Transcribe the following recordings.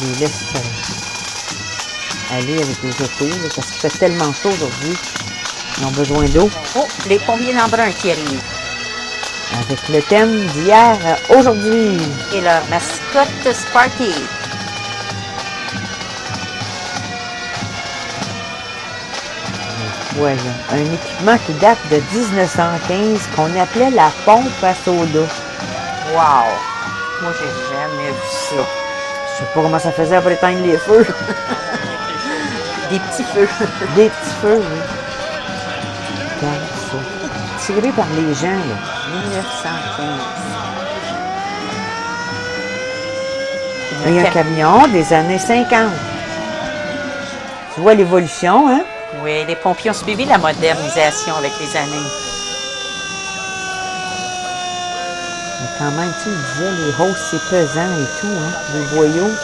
les laisse aller avec les autos, là, parce qu'il fait tellement chaud aujourd'hui. Ils ont besoin d'eau. Oh, les pompiers d'Embrun qui arrivent. Avec le thème d'hier à aujourd'hui. Et leur mascotte Sparky. Voilà. Un équipement qui date de 1915 qu'on appelait la pompe à soda. Wow! Moi, j'ai jamais vu ça. Je sais pas comment ça faisait pour éteindre les feux. Des petits feux. Des petits feux, oui. Regarde ça. Tiré par les gens, là. 1915. Il y a un camion des années 50. Tu vois l'évolution, hein? Oui, les pompiers ont suivi la modernisation avec les années. Mais quand même, tu disais, les hausses, c'est pesant et tout, hein? Les boyaux.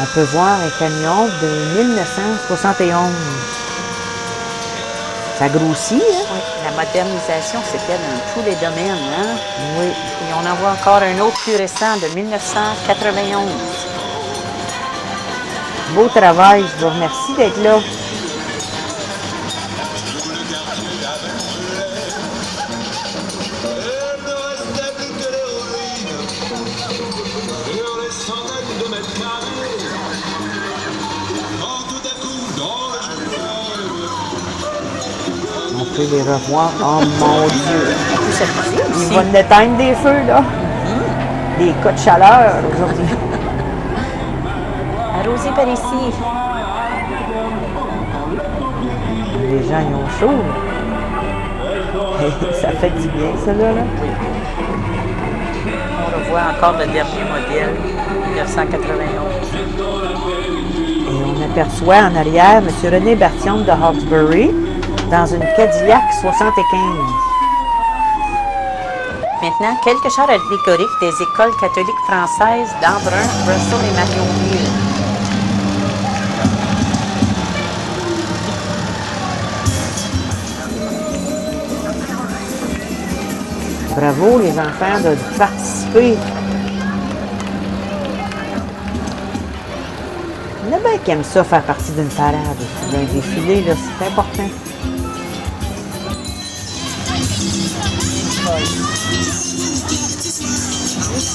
On peut voir un camion de 1971. Ça grossit, hein? Oui, la modernisation, c'était dans tous les domaines, hein? Oui. Et on en voit encore un autre plus récent de 1991. Beau travail, je vous remercie d'être là. On peut les revoir. Oh mon Dieu! Ils vont nous éteindre des feux, là. Des cas de chaleur aujourd'hui. Arrosé par ici. Les gens, ils ont chaud. Ça fait du bien, ça, là. Oui. On revoit encore le dernier modèle, 1991. Et on aperçoit en arrière M. René Berthiaume de Hawkesbury dans une Cadillac 75. Maintenant, quelques chars allégoriques des écoles catholiques françaises d'Embrun, Russell et Marionville. Bravo, les enfants, de participer. Il y en a bien qui aiment ça, faire partie d'une parade, d'un défilé, là, c'est important.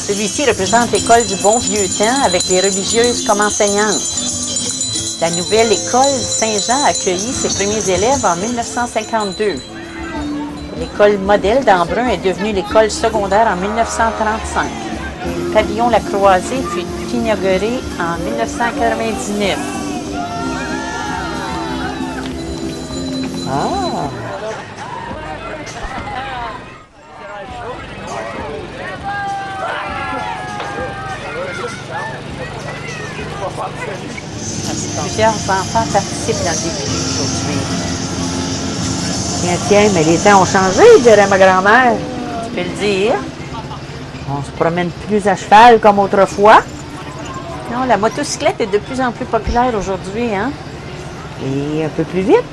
Celui-ci représente l'école du bon vieux temps avec les religieuses comme enseignantes. La nouvelle école Saint-Jean a accueilli ses premiers élèves en 1952. L'école modèle d'Embrun est devenue l'école secondaire en 1935. Le pavillon La Croisée fut inauguré en 1999. Ah! Plusieurs enfants participent dans le défilé aujourd'hui. Tiens, mais les temps ont changé, dirait ma grand-mère. Tu peux le dire? On se promène plus à cheval comme autrefois. Non, la motocyclette est de plus en plus populaire aujourd'hui, hein? Et un peu plus vite.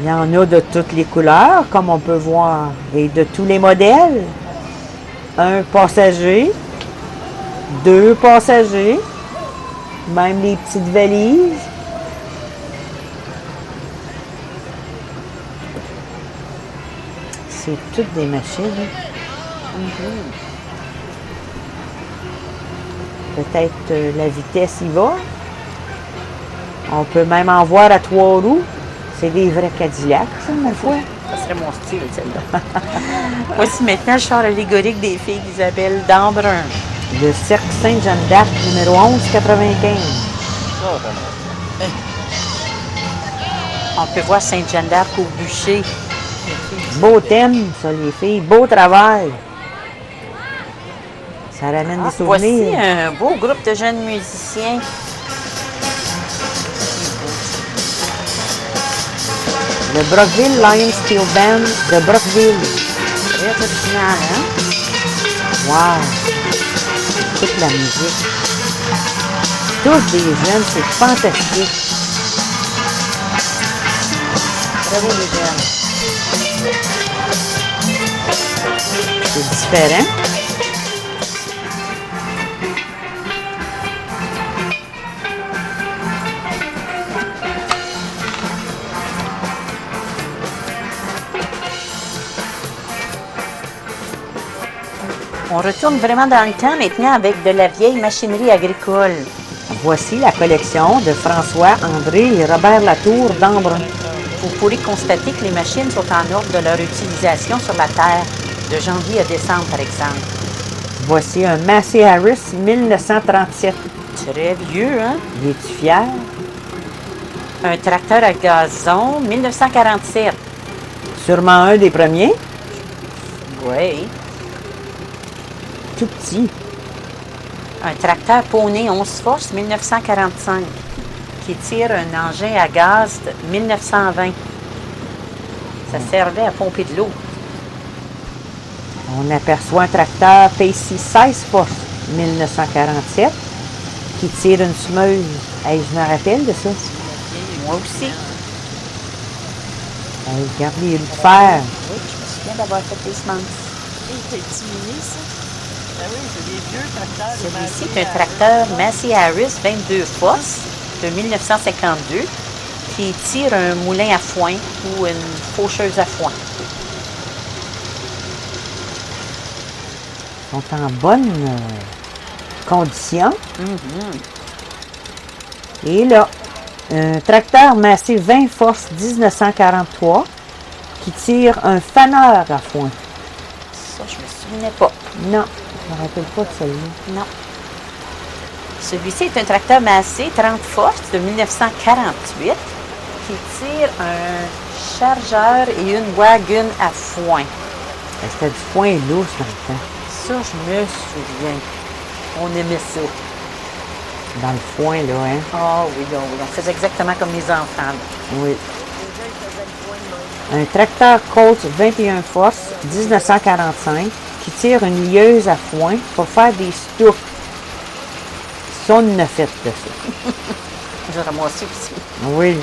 Il y en a de toutes les couleurs, comme on peut voir, et de tous les modèles. Un passager, deux passagers, même les petites valises. C'est toutes des machines. Peut-être la vitesse y va. On peut même en voir à 3 roues. C'est des vrais Cadillacs, ça, ma foi. Ça serait mon style, celle-là. Voici maintenant le char allégorique des filles d'Isabelle d'Embrun. Le Cercle Sainte-Jeanne d'Arc, numéro 1195. On peut voir Sainte-Jeanne d'Arc au bûcher. Beau thème, ça, les filles. Beau travail. Ça ramène des Voici souvenirs. un beau groupe de jeunes musiciens. Le Brockville Lion Steel Band de Brockville. Très original, hein? Wow! Toute la musique. Tous des jeunes, c'est fantastique. Bravo les jeunes. C'est différent. On retourne vraiment dans le temps maintenant avec de la vieille machinerie agricole. Voici la collection de François-André et Robert Latour d'Embrun. Vous pourrez constater que les machines sont en ordre de leur utilisation sur la Terre, de janvier à décembre par exemple. Voici un Massey Harris 1937. Très vieux, hein? Es-tu fier? Un tracteur à gazon 1947. Sûrement un des premiers. Oui. Tout petit. Un tracteur poney 11 forces 1945 qui tire un engin à gaz de 1920. Ça servait à pomper de l'eau. On aperçoit un tracteur Pacy 16 forces 1947 qui tire une semeuse. Hey, je me rappelle de ça. Moi aussi. Hey, regarde les roues de fer. Oui, je me souviens d'avoir fait des semences. Celui-ci est un tracteur Massey Harris 22 forces de 1952 qui tire un moulin à foin ou une faucheuse à foin. Ils sont en bonne condition. Et là, un tracteur Massey 20 forces 1943 qui tire un faneur à foin. Ça, je me souvenais pas. Non, je ne me rappelle pas de celui-là. Non. Celui-ci est un tracteur Massey 30 forces de 1948 qui tire un chargeur et une wagon à foin. C'était du foin louche dans le temps. Ça, je me souviens. On aimait ça. Dans le foin, là, hein? Ah oui, oui, on faisait exactement comme les enfants. Là. Oui. Un tracteur Colt 21 forces 1945 qui tire une lieuse à foin pour faire des stouffes. Ça, on en a fait de ça. J'aurais moi aussi. Oui.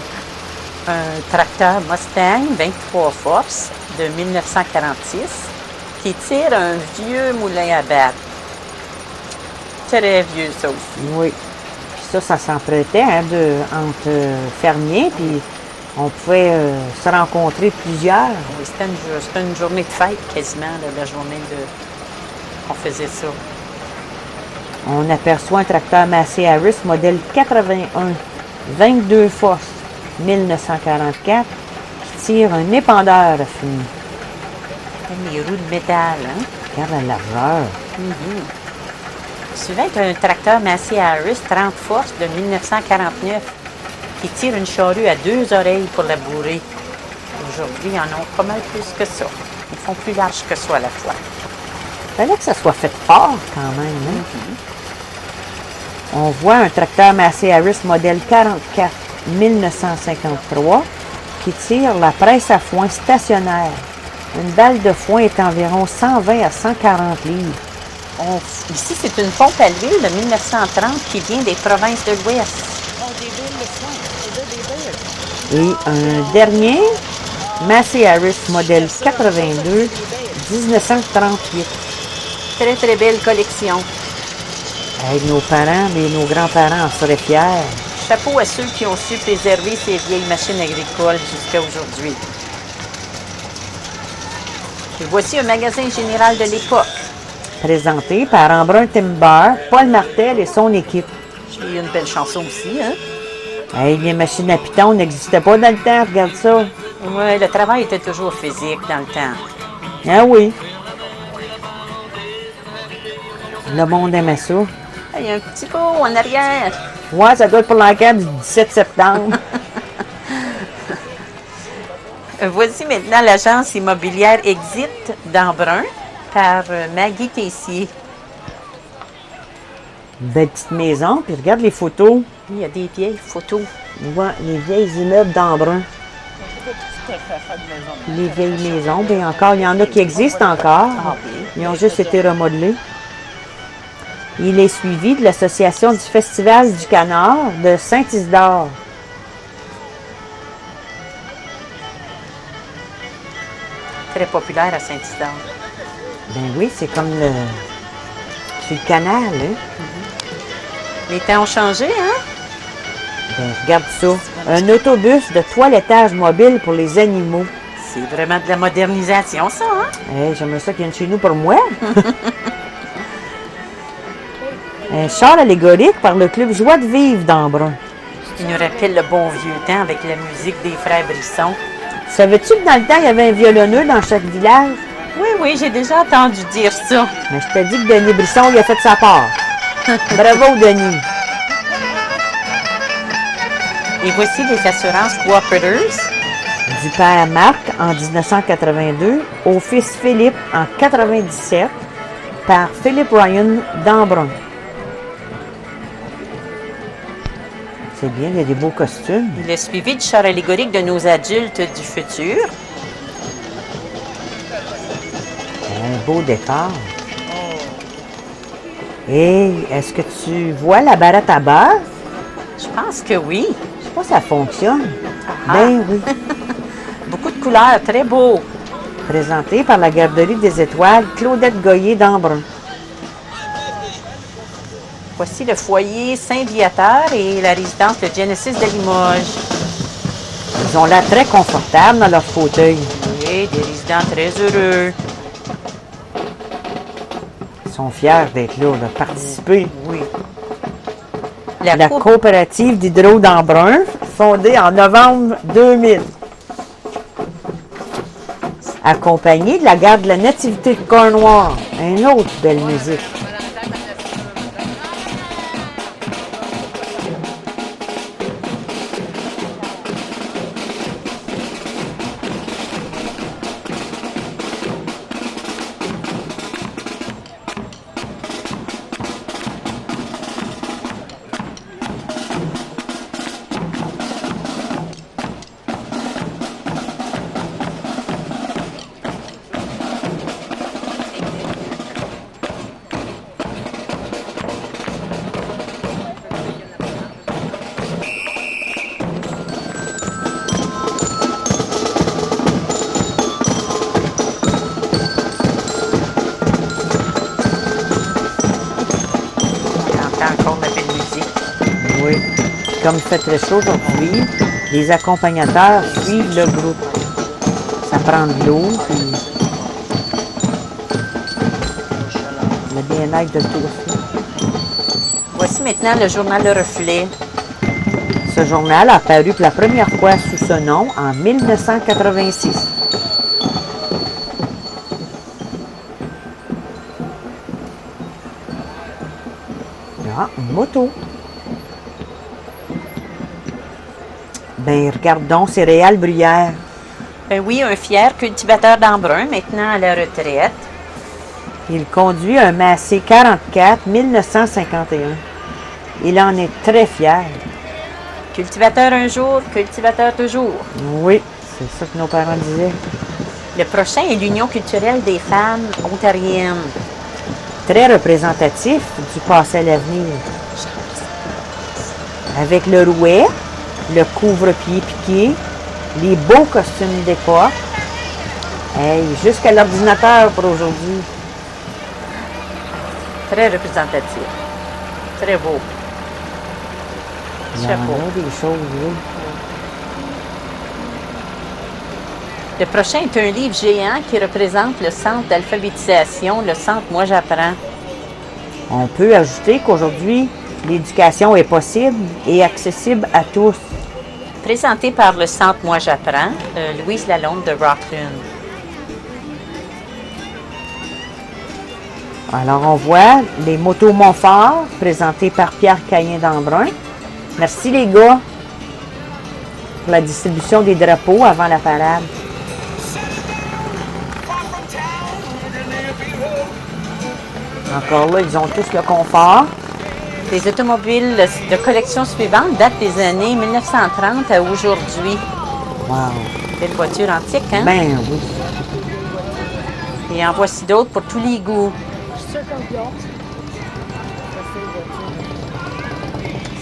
Un tracteur Mustang 23 forces de 1946 qui tire un vieux moulin à battre. Très vieux, ça aussi. Oui. Puis ça s'empruntait hein, entre fermiers, puis on pouvait se rencontrer plusieurs. Oui, c'était une journée de fête quasiment, là, la journée qu'on faisait ça. On aperçoit un tracteur Massey Harris modèle 81, 22 forces, 1944, qui tire un épandeur à fumée. Comme les roues de métal, hein? Regarde la largeur. Suivant est un tracteur Massey Harris 30 forces de 1949 qui tire une charrue à 2 oreilles pour la bourrer. Aujourd'hui, ils en ont pas mal plus que ça. Ils font plus large que ça à la fois. Il fallait que ça soit fait fort quand même. Hein? On voit un tracteur Massey Harris modèle 44 1953 qui tire la presse à foin stationnaire. Une balle de foin est environ 120 à 140 livres. Ici, c'est une pompe à l'huile de 1930 qui vient des provinces de l'Ouest. Et un dernier, Massey Harris modèle 82 1938. Très, très belle collection. Hey, nos parents et nos grands-parents en seraient fiers. Chapeau à ceux qui ont su préserver ces vieilles machines agricoles jusqu'à aujourd'hui. Et voici un magasin général de l'époque. Présenté par Embrun Timber, Paul Martel et son équipe. J'ai eu une belle chanson aussi, hein? Hey, les machines à piton n'existaient pas dans le temps, regarde ça. Oui, le travail était toujours physique dans le temps. Ah oui. Le monde aimait ça. Il y a un petit pot en arrière. Ouais, ça doit être pour l'enquête du 17 septembre. Voici maintenant l'agence immobilière Exit d'Embrun par Maggie Tessier. Une belle petite maison, puis regarde les photos. Il y a des vieilles photos. Ouais, les vieilles immeubles d'Embrun. Les vieilles maisons, bien encore, il y en a qui existent encore. Ah oui. Ils ont juste été remodelés. Il est suivi de l'association du Festival du Canard de Saint-Isidore. Très populaire à Saint-Isidore. Ben oui, c'est comme le... C'est le canal, hein? Les temps ont changé, hein? Ben, regarde ça. Un autobus de toilettage mobile pour les animaux. C'est vraiment de la modernisation, ça, hein? Hey, j'aimerais ça qu'il vienne chez nous pour moi. Un char allégorique par le club Joie de vivre d'Embrun. Il nous rappelle le bon vieux temps avec la musique des frères Brisson. Savais-tu que dans le temps, il y avait un violonneux dans chaque village? Oui, oui, j'ai déjà entendu dire ça. Mais je t'ai dit que Denis Brisson, il a fait sa part. Bravo, Denis. Et voici les assurances Cooperators. Du père Marc en 1982 au fils Philippe en 97 par Philippe Ryan d'Embrun. C'est bien, il y a des beaux costumes. Il est suivi du char allégorique de nos adultes du futur. Un beau décor. Et est-ce que tu vois la barrette à beurre? Je pense que oui. Je sais pas si ça fonctionne. Ah. Ben oui. Beaucoup de couleurs, très beau. Présenté par la Garderie des Étoiles, Claudette Goyer d'Embrun. Voici le foyer Saint-Viateur et la résidence de Genesis de Limoges. Ils ont l'air très confortables dans leur fauteuil. Oui, des résidents très heureux. Ils sont fiers d'être là, de participer. Oui. La coopérative d'hydro d'Embrun, fondée en novembre 2000. Accompagnée de la garde de la Nativité de Cornwall. Une autre belle musique. Oui. Comme il fait très chaud aujourd'hui, les accompagnateurs suivent le groupe. Ça prend de l'eau, puis le bien-être de tous. Voici maintenant le journal Le Reflet. Ce journal a apparu pour la première fois sous ce nom en 1986. Ah, une moto. Ben, regarde donc, c'est Réal Bruyère. Ben oui, un fier cultivateur d'Embrun, maintenant à la retraite. Il conduit un Massey 44 1951. Il en est très fier. Cultivateur un jour, cultivateur toujours. Oui, c'est ça que nos parents disaient. Le prochain est l'Union culturelle des femmes ontariennes. Très représentatif du passé à l'avenir. Avec le rouet, le couvre-pied piqué, les beaux costumes d'époque. Hey, jusqu'à l'ordinateur pour aujourd'hui. Très représentatif. Très beau. Il y en Chapeau. a des choses, oui. Le prochain est un livre géant qui représente le centre d'alphabétisation, le centre Moi j'apprends. On peut ajouter qu'aujourd'hui, l'éducation est possible et accessible à tous. Présenté par le centre Moi j'apprends, Louise Lalonde de Rockland. Alors, on voit les motos Montfort, présentées par Pierre Caillin d'Embrun. Merci les gars pour la distribution des drapeaux avant la parade. Encore là, ils ont tous le confort. Les automobiles de collection suivante datent des années 1930 à aujourd'hui. Wow! Belle voiture antique, hein? Ben oui. Et en voici d'autres pour tous les goûts.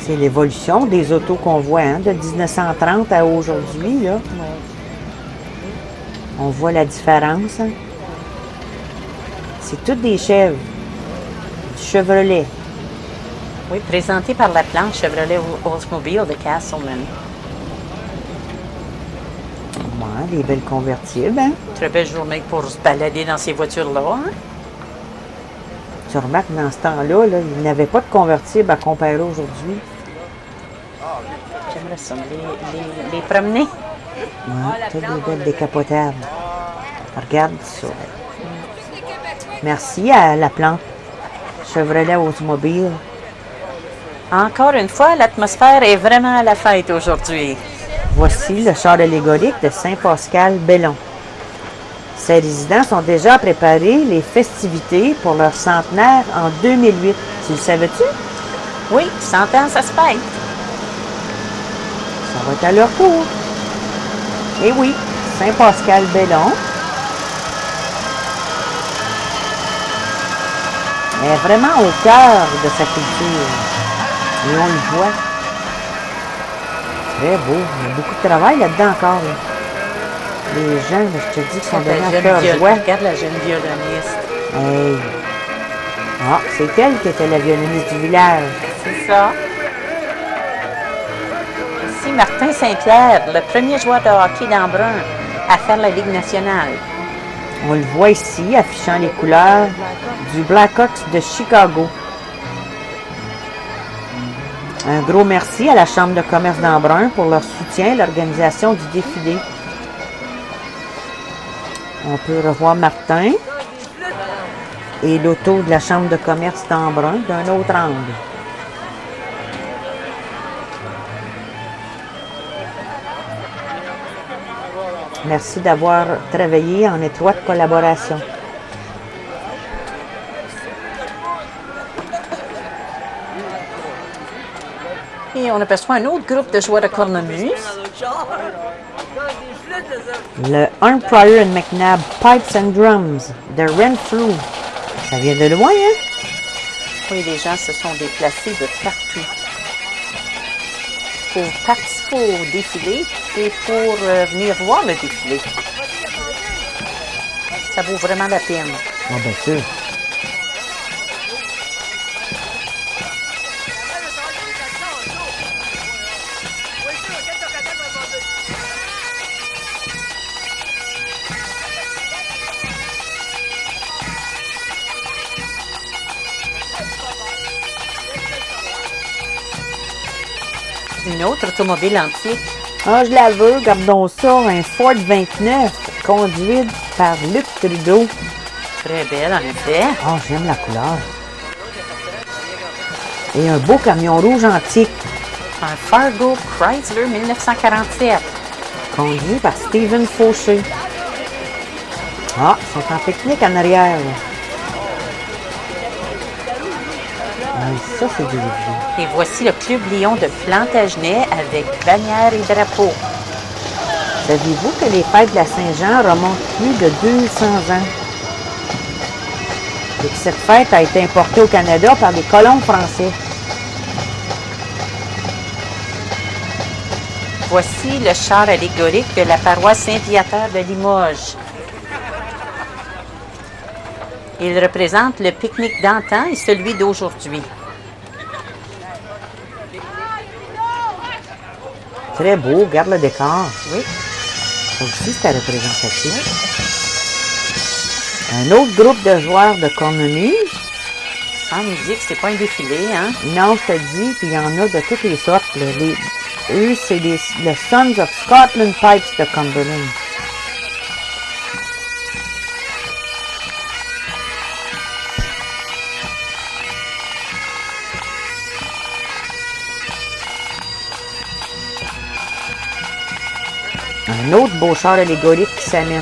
C'est l'évolution des autos qu'on voit, hein, de 1930 à aujourd'hui, là. On voit la différence. Hein. C'est toutes des chèvres. Du Chevrolet. Oui, présenté par la planche Chevrolet Oldsmobile de Castleman. Ouais, des belles convertibles, hein. Très belle journée pour se balader dans ces voitures-là. Hein? Tu remarques, dans ce temps-là, là, ils n'avaient pas de convertible à comparer aujourd'hui. J'aimerais ça, les promener. Ouais, toutes des belles décapotables. Regarde ça. Merci à la plante Chevrolet Automobile. Encore une fois, l'atmosphère est vraiment à la fête aujourd'hui. Voici le char allégorique de Saint-Pascal-Bellon. Ses résidents sont déjà à préparer les festivités pour leur centenaire en 2008. Tu le savais-tu? Oui, 100 ans, ça se fête. Ça va être à leur tour. Et oui, Saint-Pascal-Bellon est vraiment au cœur de sa culture. Et on le voit. Très beau. Il y a beaucoup de travail là-dedans encore. Là. Les gens, je te dis, qui sont donnés à cœur joie. Regarde la jeune violoniste. Hey. Ah, c'est elle qui était la violoniste du village. C'est ça. Ici, Martin Saint-Pierre, le premier joueur de hockey d'Embrun à faire la Ligue nationale. On le voit ici, affichant les couleurs du Blackhawks de Chicago. Un gros merci à la Chambre de commerce d'Embrun pour leur soutien à l'organisation du défilé. On peut revoir Martin et l'auto de la Chambre de commerce d'Embrun d'un autre angle. Merci d'avoir travaillé en étroite collaboration. Et on aperçoit un autre groupe de joueurs de cornemuse. Le Arn Pryor and McNabb Pipes and Drums de Renfrew. Ça vient de loin, hein? Oui, les gens se sont déplacés de partout pour participer au défilé et pour venir voir le défilé. Ça vaut vraiment la peine. Ah, bien sûr. Une autre automobile antique. Ah, je la veux, gardons ça, un Ford 29, conduite par Luc Trudeau. Très belle, en effet. Ah, j'aime la couleur. Et un beau camion rouge antique, Un Fargo Chrysler 1947. conduit par Stephen Fauché. Ah, ils sont en pique-nique en arrière. Là. Ah, ça, c'est du vieux. Et voici le Club Lion de Plantagenet avec bannière et drapeau. Saviez-vous que les fêtes de la Saint-Jean remontent plus de 200 ans? Et que cette fête a été importée au Canada par des colons français. Voici le char allégorique de la paroisse Saint-Viateur de Limoges. Il représente le pique-nique d'antan et celui d'aujourd'hui. Très beau, regarde le décor. Oui. Ça aussi, c'était représentatif. Un autre groupe de joueurs de cornemuse. Sans musique, c'est pas un défilé, hein? Non, je te dis, puis il y en a de toutes les sortes. Là. Eux, c'est le Sons of Scotland Pipes de Cumberland. Un autre beau char allégorique qui s'amène.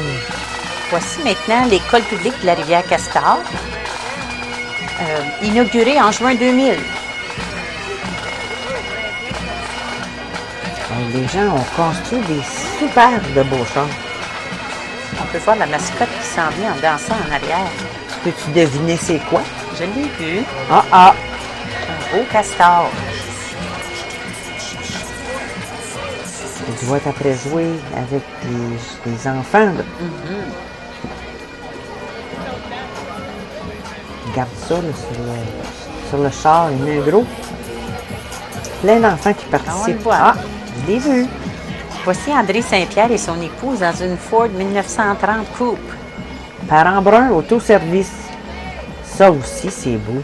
Voici maintenant l'école publique de la rivière Castor, inaugurée en juin 2000. Les gens ont construit des super de beaux chars. On peut voir la mascotte qui s'en vient en dansant en arrière. Peux-tu deviner c'est quoi? Je l'ai vu. Ah! Un beau castor. Tu dois être après jouer avec les enfants. Là. Regarde ça là, sur le char, il y en a un gros. Plein d'enfants qui participent. Ah, je l'ai vu. Voici André Saint-Pierre et son épouse dans une Ford 1930 coupe. Par Embrun Autoservice. Ça aussi, c'est beau.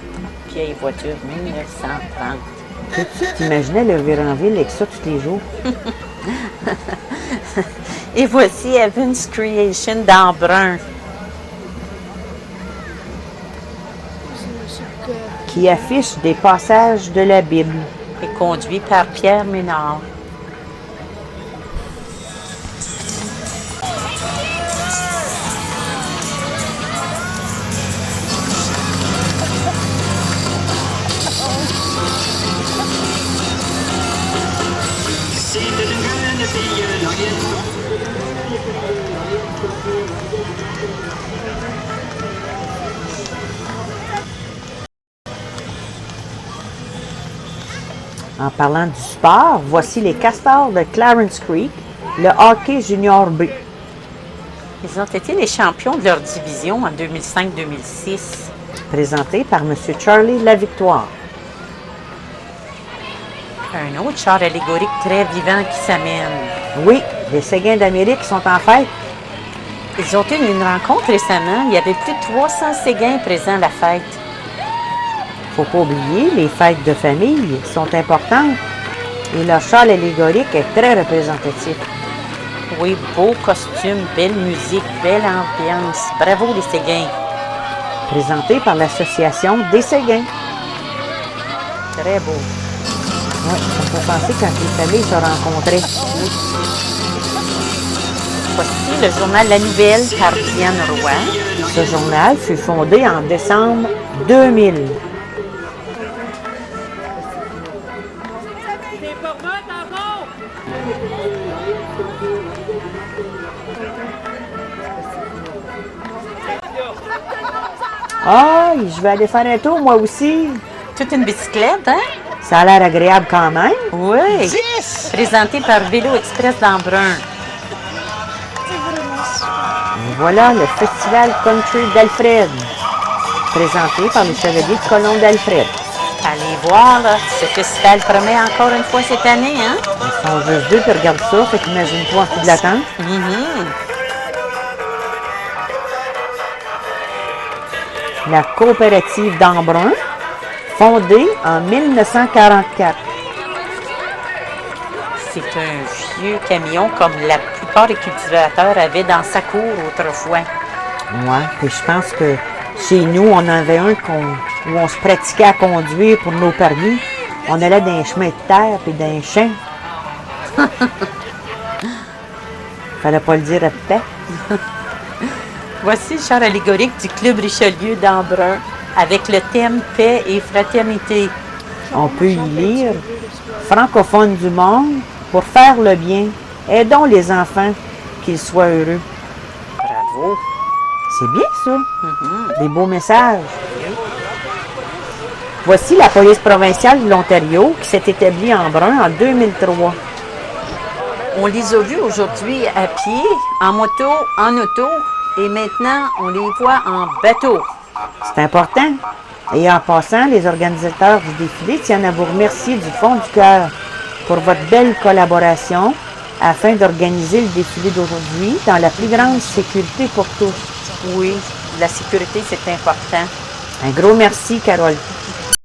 Vieille voiture 1930. Tu t'imaginais le Véranville avec ça tous les jours? Et voici Evans Creation d'Embrun. Qui affiche des passages de la Bible. Et conduit par Pierre Ménard. En parlant du sport, voici les Castors de Clarence Creek, le hockey junior B. Ils ont été les champions de leur division en 2005-2006. Présenté par M. Charlie Lavictoire. Un autre char allégorique très vivant qui s'amène. Oui, les Séguins d'Amérique sont en fête. Ils ont eu une rencontre récemment. Il y avait plus de 300 Séguins présents à la fête. Faut pas oublier, les fêtes de famille sont importantes et leur châle allégorique est très représentatif. Oui, beau costume, belle musique, belle ambiance. Bravo les Séguins. Présenté par l'Association des Séguins. Très beau. Oui, ça me fait penser quand les familles se rencontraient. Voici le journal La Nouvelle par Diane Roy. Ce journal fut fondé en décembre 2000. Ah, je vais aller faire un tour moi aussi. Toute une bicyclette, hein? Ça a l'air agréable quand même. Oui. Présenté par Vélo Express d'Embrun. Et voilà le Festival Country d'Alfred. Présenté par les Chevaliers de Colomb d'Alfred. Allez voir, là, ce festival promet encore une fois cette année, hein? Ils sont juste deux, puis regarde ça, fait qu'imagine-toi en dessous de la tente. La coopérative d'Embrun, fondée en 1944. C'est un vieux camion comme la plupart des cultivateurs avaient dans sa cour autrefois. Ouais, puis je pense que chez nous, on en avait un où on se pratiquait à conduire pour nos permis. On allait dans les chemins de terre puis dans les champs. Fallait pas le dire à tête. Voici le char allégorique du Club Richelieu d'Embrun avec le thème Paix et Fraternité. On peut y lire « Francophones du monde, pour faire le bien, aidons les enfants, qu'ils soient heureux. » Bravo! C'est bien ça. Des beaux messages. Voici la police provinciale de l'Ontario qui s'est établie en Brun en 2003. On les a vus aujourd'hui à pied, en moto, en auto, et maintenant on les voit en bateau. C'est important. Et en passant, les organisateurs du défilé tiennent à vous remercier du fond du cœur pour votre belle collaboration afin d'organiser le défilé d'aujourd'hui dans la plus grande sécurité pour tous. Oui, la sécurité, c'est important. Un gros merci, Carole.